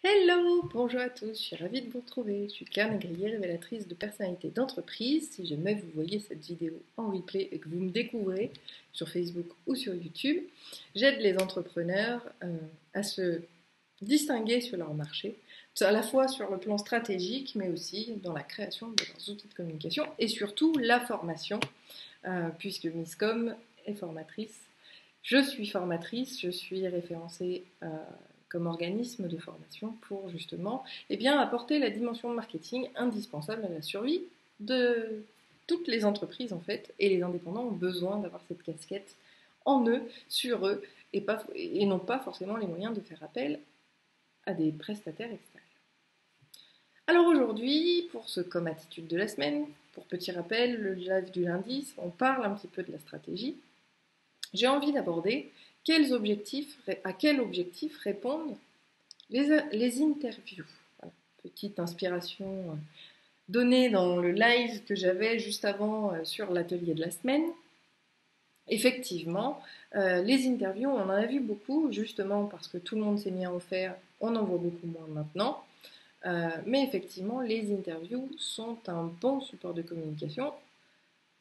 Hello, bonjour à tous, je suis ravie de vous retrouver. Je suis Claire Négrier, révélatrice de personnalité d'entreprise. Si jamais vous voyez cette vidéo en replay et que vous me découvrez sur Facebook ou sur YouTube, j'aide les entrepreneurs à se distinguer sur leur marché, à la fois sur le plan stratégique, mais aussi dans la création de leurs outils de communication et surtout la formation, puisque Misscom est formatrice. Je suis formatrice, je suis référencée comme organisme de formation pour justement apporter la dimension marketing indispensable à la survie de toutes les entreprises en fait, et les indépendants ont besoin d'avoir cette casquette en eux, sur eux, et n'ont pas forcément les moyens de faire appel à des prestataires extérieurs. Alors aujourd'hui, pour ce comme attitude de la semaine, pour petit rappel, le live du lundi, on parle un petit peu de la stratégie. J'ai envie d'aborder à quels objectifs répondent les interviews. Voilà. Petite inspiration donnée dans le live que j'avais juste avant sur l'atelier de la semaine. Effectivement, les interviews, on en a vu beaucoup, justement parce que tout le monde s'est mis à en faire, on en voit beaucoup moins maintenant. Mais effectivement, les interviews sont un bon support de communication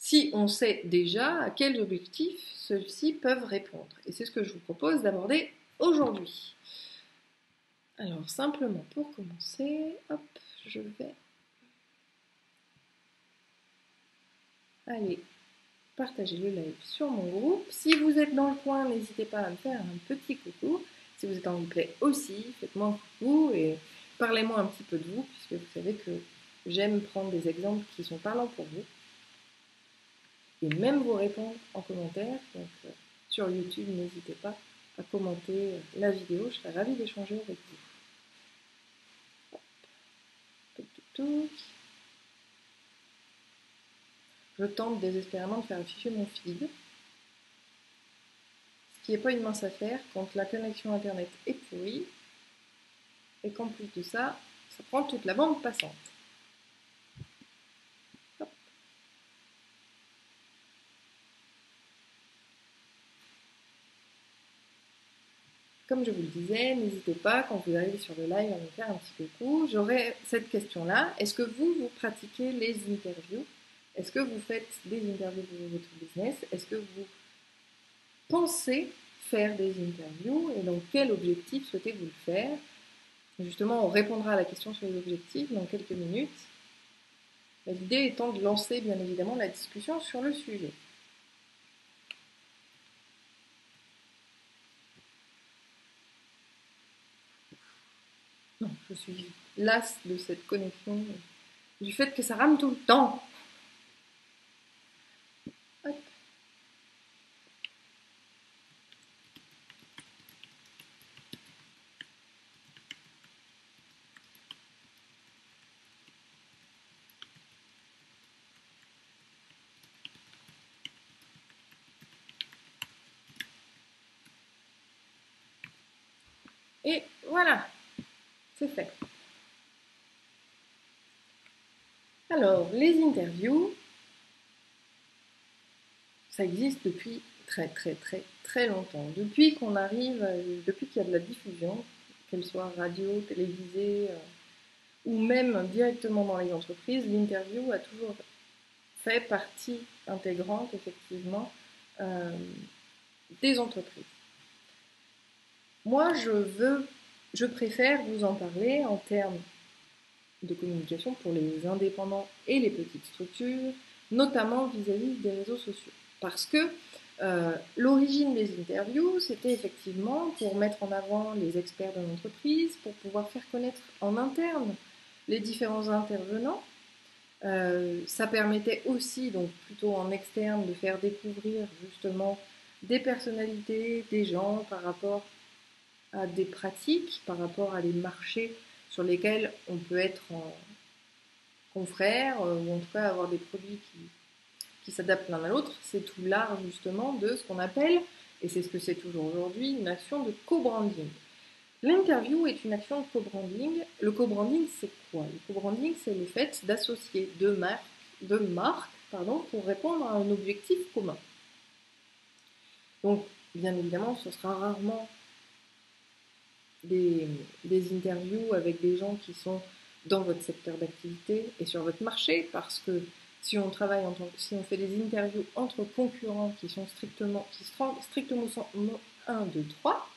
si on sait déjà à quels objectifs ceux-ci peuvent répondre. Et c'est ce que je vous propose d'aborder aujourd'hui. Alors, simplement pour commencer, hop, je vais aller partager le live sur mon groupe. Si vous êtes dans le coin, n'hésitez pas à me faire un petit coucou. Si vous êtes en replay aussi, faites-moi un coucou et parlez-moi un petit peu de vous, puisque vous savez que j'aime prendre des exemples qui sont parlants pour vous. Et même vous répondre en commentaire. Donc, sur YouTube, n'hésitez pas à commenter la vidéo, je serais ravie d'échanger avec vous. Hop. Je tente désespérément de faire afficher mon feed, ce qui n'est pas une mince affaire quand la connexion internet est pourrie et qu'en plus de ça, ça prend toute la bande passante. Hop. Comme je vous le disais, n'hésitez pas, quand vous arrivez sur le live, à me faire un petit coucou. J'aurai cette question-là. Est-ce que vous pratiquez les interviews? Est-ce que vous faites des interviews pour votre business? Est-ce que vous pensez faire des interviews et dans quel objectif souhaitez-vous le faire? Justement, on répondra à la question sur les objectifs dans quelques minutes. L'idée étant de lancer bien évidemment la discussion sur le sujet. Non, je suis lasse de cette connexion, du fait que ça rame tout le temps. Hop. Et voilà, c'est fait. Alors, les interviews, ça existe depuis très très très très longtemps. Depuis qu'il y a de la diffusion, qu'elle soit radio, télévisée, ou même directement dans les entreprises, l'interview a toujours fait partie intégrante, effectivement, des entreprises. Moi, je préfère vous en parler en termes de communication pour les indépendants et les petites structures, notamment vis-à-vis des réseaux sociaux. Parce que l'origine des interviews, c'était effectivement pour mettre en avant les experts de l'entreprise, pour pouvoir faire connaître en interne les différents intervenants. Ça permettait aussi, donc plutôt en externe, de faire découvrir justement des personnalités, des gens par rapport à des pratiques, par rapport à des marchés sur lesquels on peut être en confrère, ou en tout cas avoir des produits qui s'adaptent l'un à l'autre. C'est tout l'art justement de ce qu'on appelle, et c'est ce que c'est toujours aujourd'hui, une action de co-branding. L'interview est une action de co-branding. Le co-branding, c'est quoi? Le co-branding, c'est le fait d'associer deux marques pour répondre à un objectif commun. Donc, bien évidemment, ce sera rarement des, des interviews avec des gens qui sont dans votre secteur d'activité et sur votre marché, parce que si on travaille si on fait des interviews entre concurrents qui sont strictement 1, 2, 3,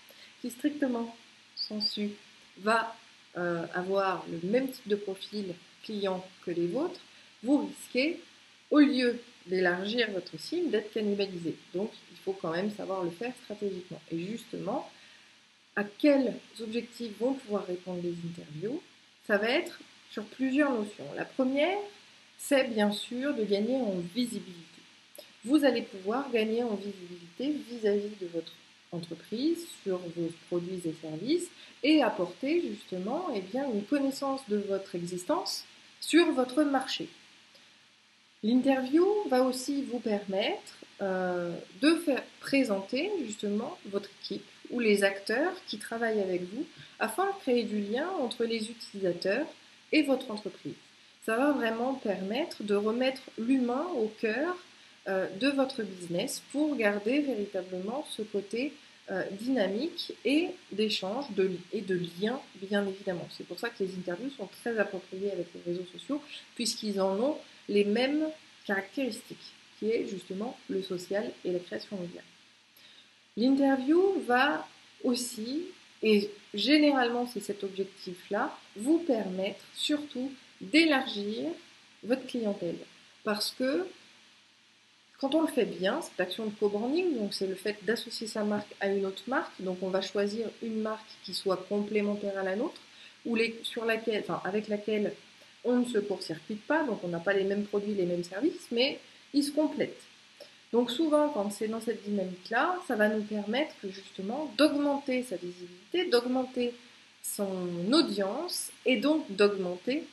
qui strictement sensu va avoir le même type de profil client que les vôtres, vous risquez, au lieu d'élargir votre cible, d'être cannibalisé. Donc il faut quand même savoir le faire stratégiquement. Et justement, à quels objectifs vont pouvoir répondre les interviews, ça va être sur plusieurs notions. La première, c'est bien sûr de gagner en visibilité. Vous allez pouvoir gagner en visibilité vis-à-vis de votre entreprise sur vos produits et services et apporter justement une connaissance de votre existence sur votre marché. L'interview va aussi vous permettre de faire présenter justement votre équipe ou les acteurs qui travaillent avec vous afin de créer du lien entre les utilisateurs et votre entreprise. Ça va vraiment permettre de remettre l'humain au cœur de votre business pour garder véritablement ce côté dynamique et d'échange et de lien, bien évidemment. C'est pour ça que les interviews sont très appropriées avec les réseaux sociaux, puisqu'ils en ont les mêmes caractéristiques, qui est justement le social et la création de lien. L'interview va aussi, et généralement c'est cet objectif-là, vous permettre surtout d'élargir votre clientèle. Parce que quand on le fait bien, cette action de co-branding, donc c'est le fait d'associer sa marque à une autre marque, donc on va choisir une marque qui soit complémentaire à la nôtre, ou avec laquelle on ne se court-circuite pas, donc on n'a pas les mêmes produits, les mêmes services, mais ils se complètent. Donc souvent, quand c'est dans cette dynamique-là, ça va nous permettre justement d'augmenter sa visibilité, d'augmenter son audience, et donc d'augmenter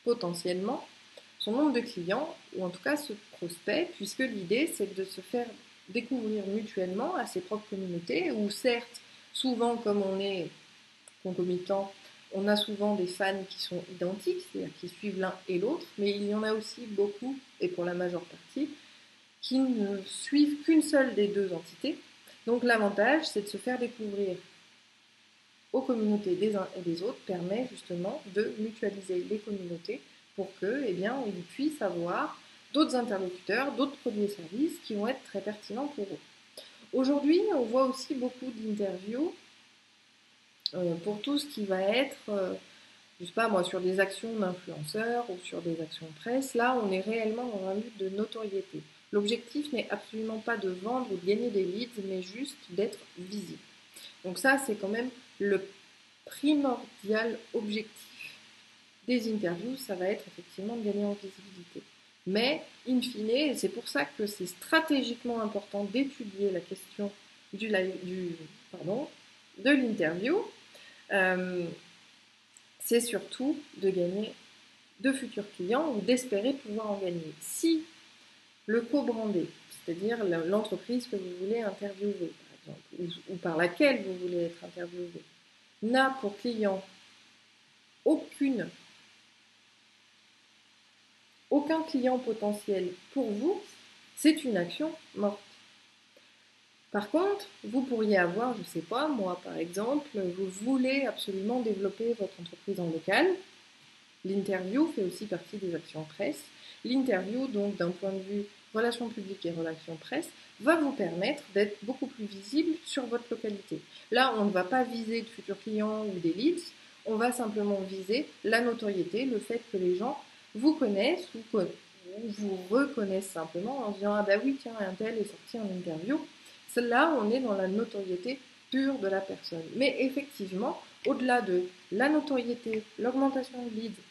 potentiellement son nombre de clients, ou en tout cas ce prospect, puisque l'idée c'est de se faire découvrir mutuellement à ses propres communautés, où certes, souvent comme on est concomitant, on a souvent des fans qui sont identiques, c'est-à-dire qui suivent l'un et l'autre, mais il y en a aussi beaucoup, et pour la majeure partie, qui ne suivent qu'une seule des deux entités. Donc l'avantage, c'est de se faire découvrir aux communautés des uns et des autres, permet justement de mutualiser les communautés pour que, ils puissent avoir d'autres interlocuteurs, d'autres produits et services qui vont être très pertinents pour eux. Aujourd'hui, on voit aussi beaucoup d'interviews pour tout ce qui va être, je sais pas moi, sur des actions d'influenceurs ou sur des actions presse. Là, on est réellement dans un but de notoriété. L'objectif n'est absolument pas de vendre ou de gagner des leads, mais juste d'être visible. Donc ça, c'est quand même le primordial objectif des interviews, ça va être effectivement de gagner en visibilité. Mais, in fine, et c'est pour ça que c'est stratégiquement important d'étudier la question de l'interview, c'est surtout de gagner de futurs clients ou d'espérer pouvoir en gagner. Si le co-brandé, c'est-à-dire l'entreprise que vous voulez interviewer, par exemple, ou par laquelle vous voulez être interviewé, n'a pour client aucun client potentiel pour vous, c'est une action morte. Par contre, vous pourriez avoir, je ne sais pas, moi par exemple, vous voulez absolument développer votre entreprise en local. L'interview fait aussi partie des actions presse. L'interview, donc d'un point de vue relations publiques et relations presse, va vous permettre d'être beaucoup plus visible sur votre localité. Là, on ne va pas viser de futurs clients ou des leads, on va simplement viser la notoriété, le fait que les gens vous connaissent ou vous reconnaissent simplement en disant « Ah bah oui, tiens, un tel est sorti en interview ». Là, on est dans la notoriété pure de la personne. Mais effectivement, au-delà de la notoriété, l'augmentation de leads,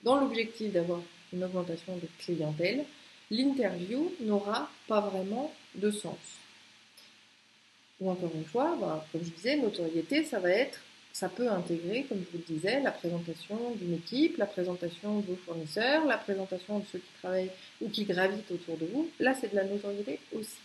dans l'objectif d'avoir une augmentation de clientèle, l'interview n'aura pas vraiment de sens. Ou encore une fois, comme je disais, notoriété, ça peut intégrer, comme je vous le disais, la présentation d'une équipe, la présentation de vos fournisseurs, la présentation de ceux qui travaillent ou qui gravitent autour de vous. Là, c'est de la notoriété aussi.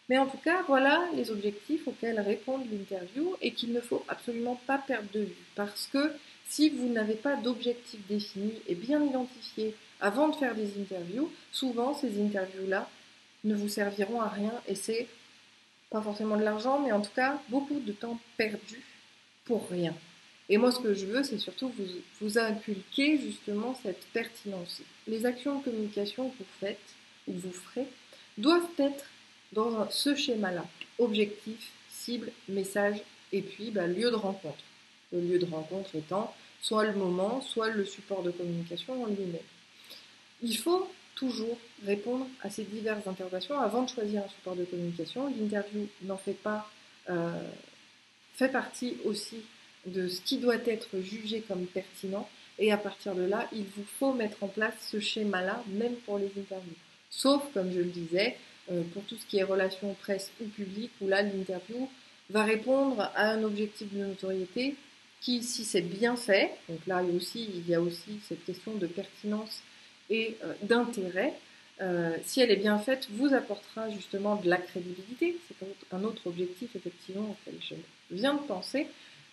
Mais en tout cas, voilà les objectifs auxquels répondre l'interview et qu'il ne faut absolument pas perdre de vue. Parce que si vous n'avez pas d'objectif défini et bien identifié avant de faire des interviews, souvent ces interviews-là ne vous serviront à rien et c'est pas forcément de l'argent, mais en tout cas beaucoup de temps perdu pour rien. Et moi, ce que je veux, c'est surtout vous inculquer justement cette pertinence. Les actions de communication que vous faites, ou que vous ferez, doivent être dans ce schéma-là. Objectif, cible, message, et puis lieu de rencontre. Le lieu de rencontre étant soit le moment, soit le support de communication en lui-même. Il faut toujours répondre à ces diverses interrogations avant de choisir un support de communication. L'interview n'en fait pas, fait partie aussi de ce qui doit être jugé comme pertinent. Et à partir de là, il vous faut mettre en place ce schéma-là, même pour les interviews. Sauf, comme je le disais, pour tout ce qui est relations presse ou public, où là, l'interview va répondre à un objectif de notoriété qui, si c'est bien fait, donc là, il y a aussi cette question de pertinence et d'intérêt, si elle est bien faite, vous apportera justement de la crédibilité. C'est un autre objectif, effectivement, auquel je viens de penser.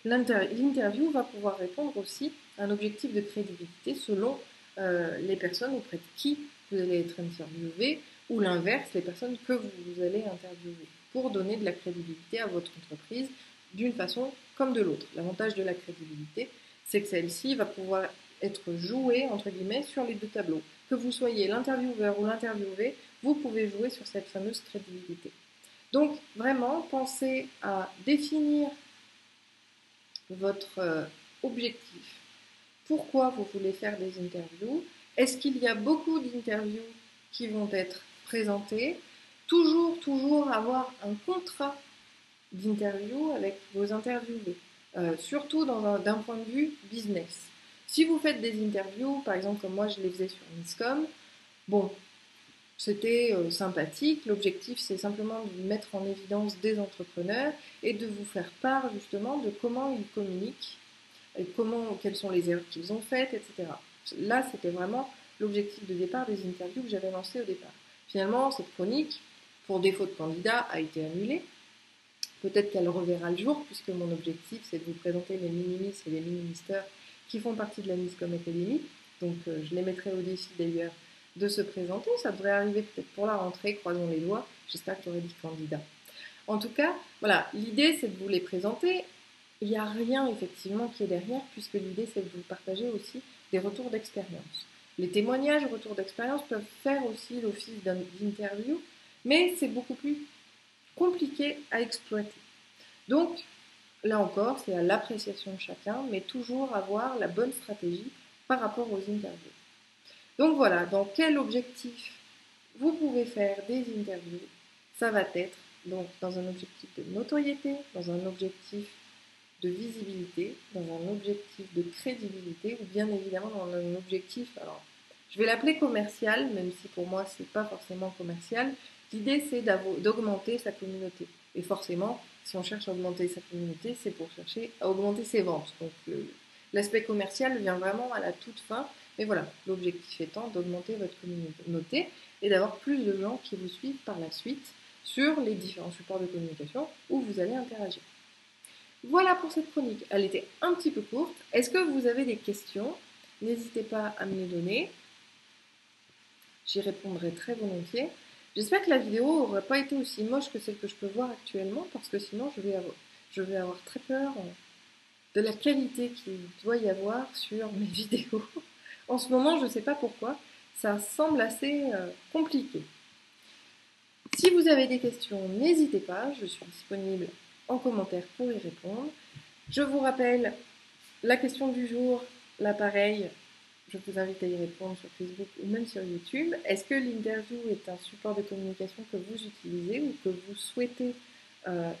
L'interview va pouvoir répondre aussi à un objectif de crédibilité selon les personnes auprès de qui vous allez être interviewé, ou l'inverse, les personnes que vous allez interviewer, pour donner de la crédibilité à votre entreprise d'une façon comme de l'autre. L'avantage de la crédibilité, c'est que celle-ci va pouvoir être jouée, entre guillemets, sur les deux tableaux. Que vous soyez l'intervieweur ou l'interviewé, vous pouvez jouer sur cette fameuse crédibilité. Donc, vraiment, pensez à définir votre objectif. Pourquoi vous voulez faire des interviews? Est-ce qu'il y a beaucoup d'interviews qui vont être présentées? Toujours avoir un contrat d'interview avec vos interviewés, surtout d'un point de vue business. Si vous faites des interviews, par exemple comme moi je les faisais sur Miscom, bon, c'était sympathique. L'objectif, c'est simplement de mettre en évidence des entrepreneurs et de vous faire part justement de comment ils communiquent, et quelles sont les erreurs qu'ils ont faites, etc. Là, c'était vraiment l'objectif de départ des interviews que j'avais lancées au départ. Finalement, cette chronique, pour défaut de candidat, a été annulée. Peut-être qu'elle reverra le jour, puisque mon objectif, c'est de vous présenter les minimis et les mini-misters qui font partie de la Miscom Academy. Donc, je les mettrai au défi d'ailleurs de se présenter. Ça devrait arriver peut-être pour la rentrée, croisons les doigts. J'espère qu'il y aura des candidats. En tout cas, voilà, l'idée, c'est de vous les présenter. Il n'y a rien, effectivement, qui est derrière, puisque l'idée, c'est de vous partager aussi des retours d'expérience. Les témoignages, retours d'expérience peuvent faire aussi l'office d'interview, mais c'est beaucoup plus compliqué à exploiter. Donc, là encore, c'est à l'appréciation de chacun, mais toujours avoir la bonne stratégie par rapport aux interviews. Donc voilà, dans quel objectif vous pouvez faire des interviews? Ça va être donc dans un objectif de notoriété, dans un objectif de visibilité, dans un objectif de crédibilité, ou bien évidemment dans un objectif, alors je vais l'appeler commercial, même si pour moi c'est pas forcément commercial. L'idée c'est d'augmenter sa communauté. Et forcément, si on cherche à augmenter sa communauté, c'est pour chercher à augmenter ses ventes. Donc l'aspect commercial vient vraiment à la toute fin. Mais voilà, l'objectif étant d'augmenter votre communauté et d'avoir plus de gens qui vous suivent par la suite sur les différents supports de communication où vous allez interagir. Voilà pour cette chronique. Elle était un petit peu courte. Est-ce que vous avez des questions? N'hésitez pas à me les donner. J'y répondrai très volontiers. J'espère que la vidéo n'aura pas été aussi moche que celle que je peux voir actuellement, parce que sinon je vais avoir très peur de la qualité qu'il doit y avoir sur mes vidéos. En ce moment, je ne sais pas pourquoi, ça semble assez compliqué. Si vous avez des questions, n'hésitez pas, je suis disponible en commentaire pour y répondre. Je vous rappelle la question du jour, là pareil, je vous invite à y répondre sur Facebook ou même sur YouTube. Est-ce que l'interview est un support de communication que vous utilisez ou que vous souhaitez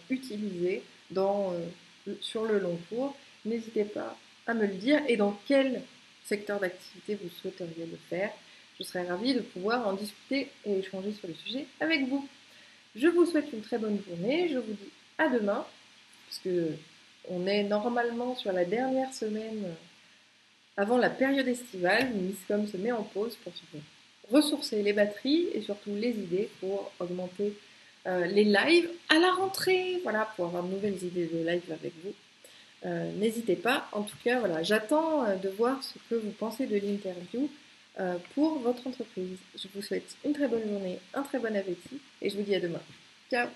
utiliser sur le long cours? N'hésitez pas à me le dire et dans quel secteur d'activité vous souhaiteriez le faire. Je serais ravie de pouvoir en discuter et échanger sur le sujet avec vous. Je vous souhaite une très bonne journée. Je vous dis à demain, puisque on est normalement sur la dernière semaine avant la période estivale. Miscom se met en pause pour se ressourcer les batteries et surtout les idées pour augmenter les lives à la rentrée. Voilà, pour avoir de nouvelles idées de live avec vous. N'hésitez pas. En tout cas, voilà, j'attends de voir ce que vous pensez de l'interview pour votre entreprise. Je vous souhaite une très bonne journée, un très bon appétit et je vous dis à demain. Ciao!